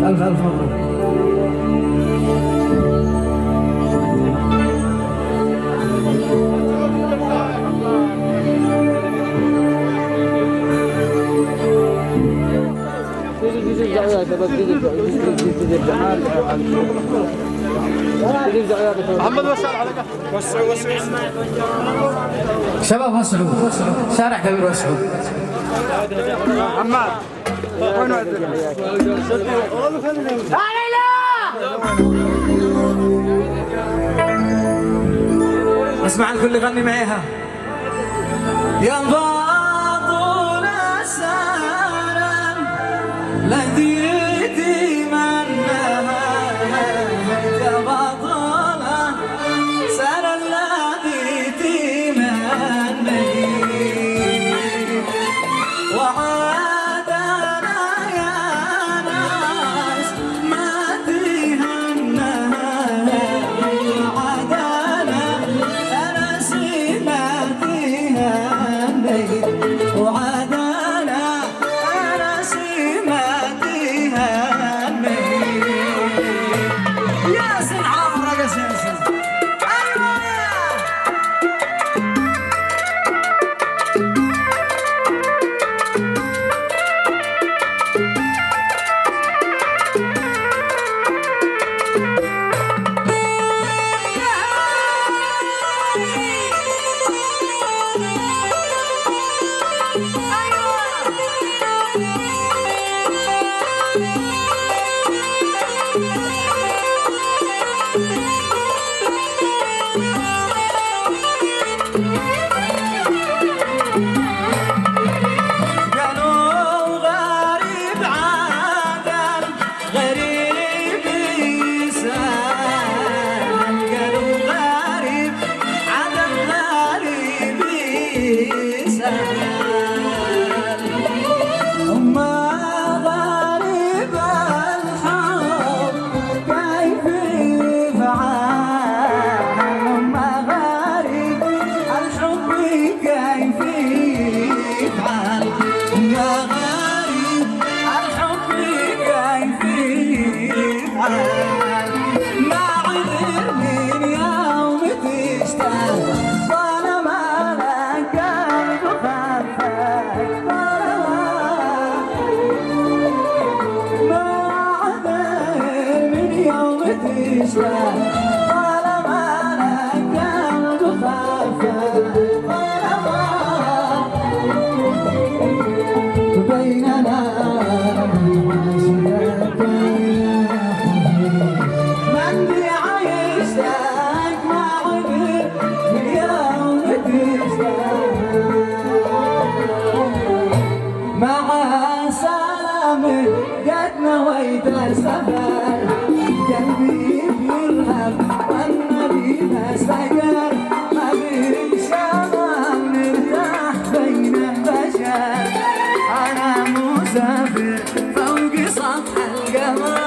ألف ألف مبروك. محمد وسع على وسعوا وسعوا شباب وسعوا شارع كبير وسعوا. محمد وين اسمع الكل يغني معاها. يا باطل السلام لديتي منها يا باطل سر الذي مني وعادنا يا ناس ما تهنها وعادنا أنا سمعتها وعادنا أنا سمعتها يا سن عمرك يا سن أيوة مع سلامة قد نويت السفر قلبي بيرهب والنبي ما استقر ما بين شمال نرتاح بين البشر أنا مسافر فوق سطح القمر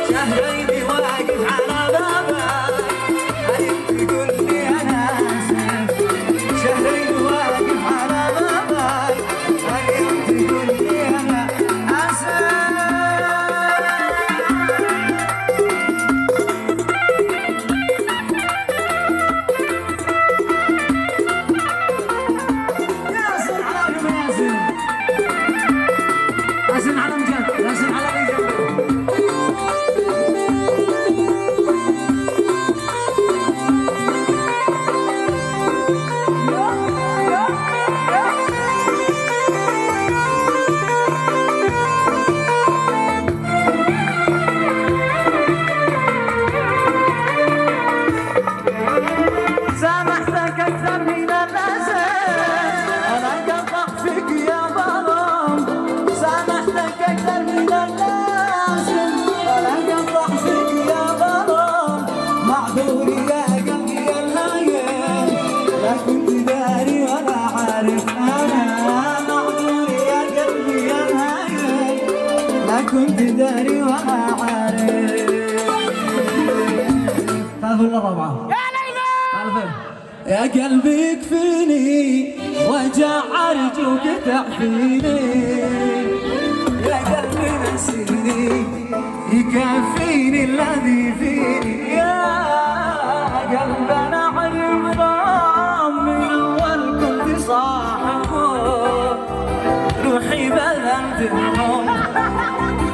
شهرين واقف على بابك، هل تقول لي انا داري ولا عارف. تعرف ولا رابعة؟ يا ليلى يا قلبي يكفيني وجع ارجوك تعفيني، يا قلبي نسيني يكفيني الذي فيني، يا قلب انا عرفان من اول كنت صاحبه، روحي بذلت اليوم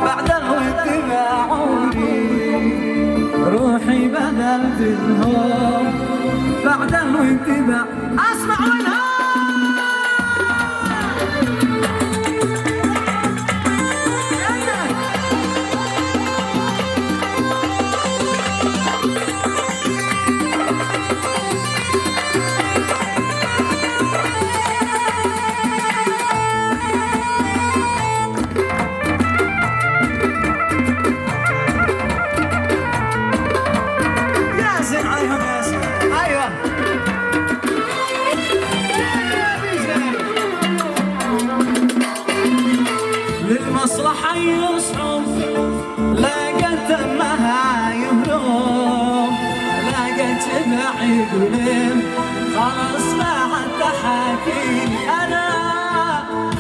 بعد الود باعوني، روحي بذلت اليوم بعد الانتباه. اسمع منها ياسين عليهم ياسين. ايوه للمصلحة يصعب لقيت امها يهرب، لقيت بعيد ولم خلاص ما عاد حاكيني، انا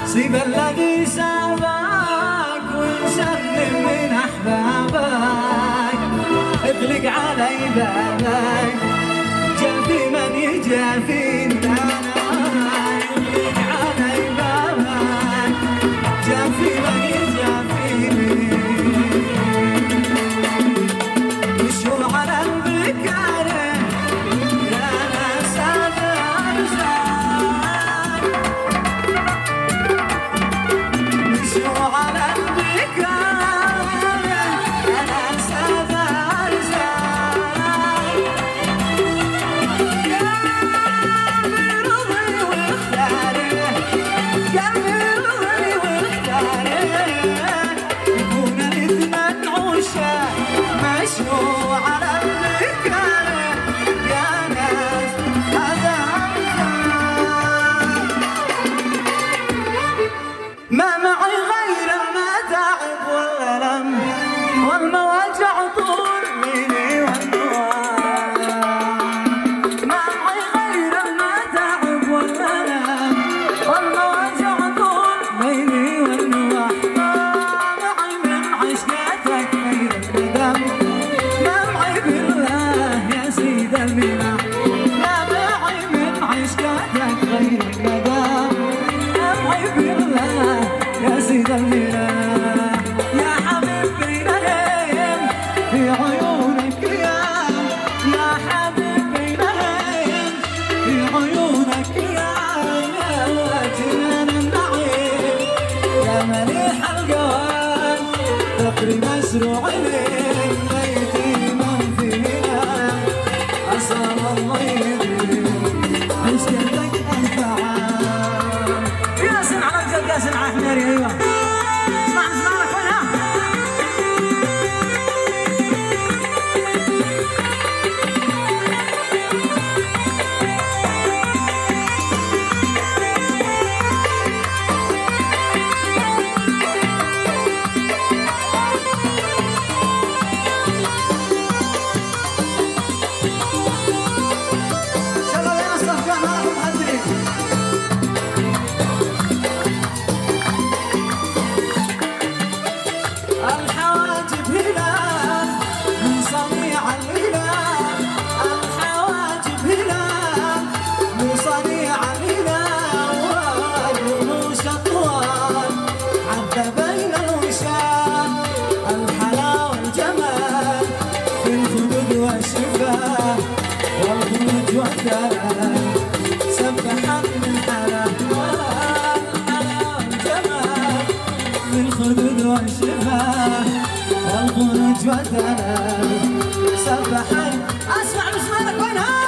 سيب الذي سابك وسلم من احبابك، اغلق علي بابك جافي من يجافيني، انا اغلق علي بابك جافي من يجافيني، مشوا على البكارة يا ناس الأرزاق، مشوا على البكارة يا ناس الأرزاق، يا برضي واختاري يا برضي واختاري، يكون الاثنين عشاق مشوا على البكارة يا ناس هذا ما معي غير المتاعب والألم والمواجع طول ليلي والنوار، ما معي غير المتاعب والألم والمواجع طول ليلي والنوار، ما معي من عشقتك غير الندم، ما معي بالله يا سيد المنى، ما معي من عشقتك غير الندم، ما معي بالله يا سيد المنى، يا حبيب بين الهيم في عيونك يا حبيب بين الهيم في عيونك يا جنان النعيم، يا مليح الجوان فقري مزروع لك بيتي من فينا، عسى الله يديم عشقتك الفعال. ياسين على الجد ياسين على حميري. ايوه اسمع لك وينها شباب يا نصف كان معكم محضرين. الحواجب هلال من صنيع الهلال، الحواجب هلال من صنيع الهلال، والرموش اطوال عدى بين الوشام، الحلا والجمال في الخدود والشفاه والخروج والدلال، سبحا من حلا والحلا والجمال في الخدود والشفاه والخروج والدلال، سبحا. اسمع بسمالك وينها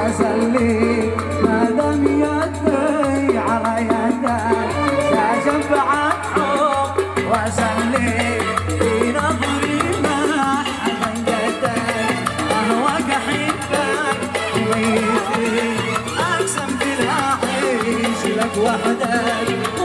واسلي ما دام يدي على يدك شفعة حب واسلي في نظري ما حبيتك اهواك احبك ويدي اقسم بالله اعيش لك وحدك